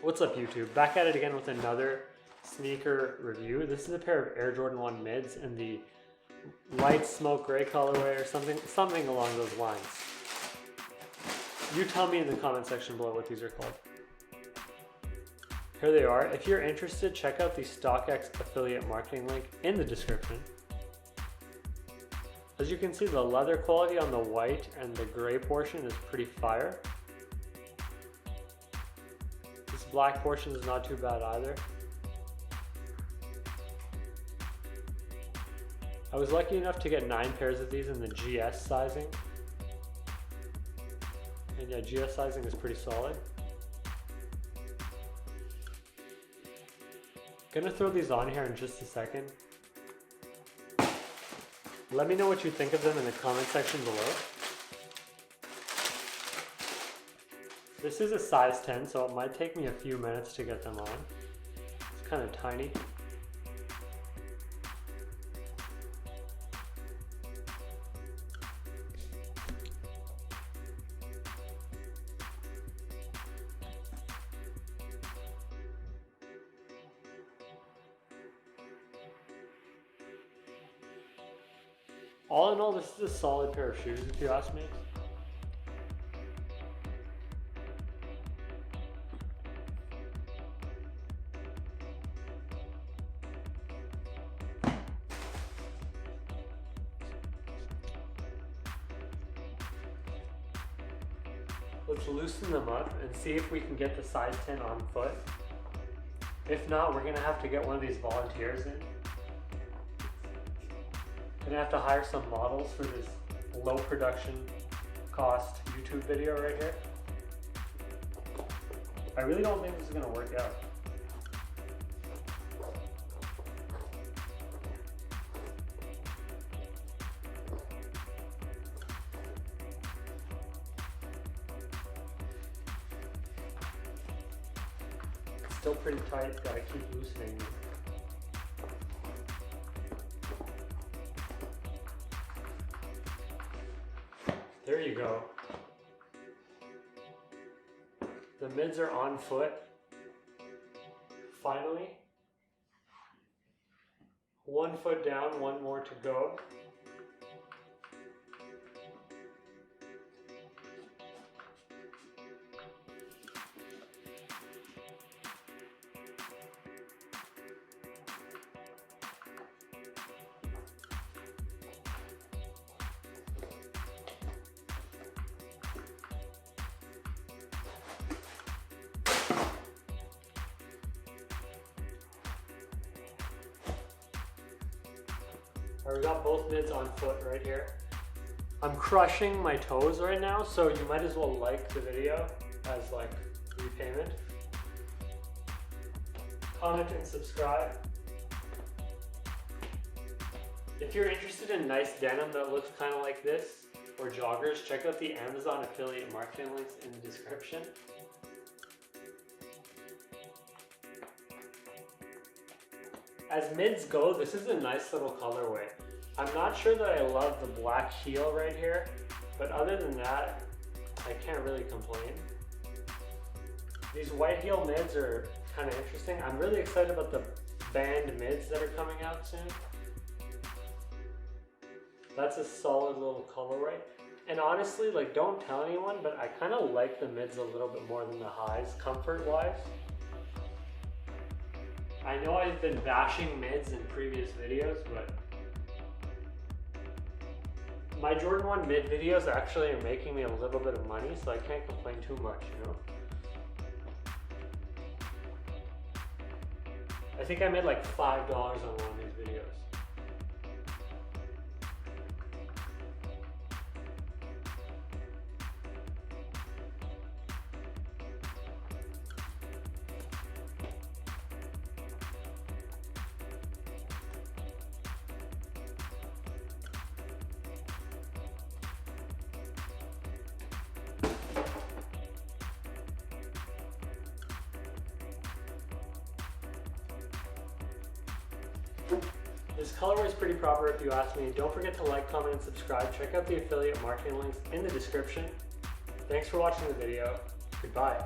What's up, YouTube? Back at it again with another sneaker review. This is a pair of Air Jordan 1 mids in the light smoke gray colorway or something along those lines. You tell me in the comment section below what these are called. Here they are. If you're interested, check out the StockX affiliate marketing link in the description. As you can see, the leather quality on the white and the gray portion is pretty fire. This black portion is not too bad either. I was lucky enough to get 9 pairs of these in the GS sizing. And yeah, GS sizing is pretty solid. Gonna throw these on here in just a second. Let me know what you think of them in the comment section below. This is a size 10, so it might take me a few minutes to get them on. It's kind of tiny. All in all, this is a solid pair of shoes, if you ask me. Let's loosen them up and see if we can get the size 10 on foot. If not, we're gonna have to get one of these volunteers in. Gonna have to hire some models for this low production cost YouTube video right here. I really don't think this is gonna work out. It's still pretty tight, gotta keep loosening it. There you go. The mids are on foot. Finally. 1 foot down, 1 more to go. We got both mids on foot right here. I'm crushing my toes right now, so you might as well like the video as like repayment. Comment and subscribe. If you're interested in nice denim that looks kind of like this, or joggers, check out the Amazon affiliate marketing links in the description. As mids go, this is a nice little colorway. I'm not sure that I love the black heel right here, but other than that, I can't really complain. These white heel mids are kind of interesting. I'm really excited about the band mids that are coming out soon. That's a solid little colorway. And honestly, like, don't tell anyone, but I kind of like the mids a little bit more than the highs, comfort-wise. I know I've been bashing mids in previous videos, but my Jordan 1 mid videos actually are making me a little bit of money, so I can't complain too much, you know? I think I made like $5 on one of these videos. This colorway is pretty proper if you ask me. Don't forget to like, comment, and subscribe. Check out the affiliate marketing links in the description. Thanks for watching the video. Goodbye.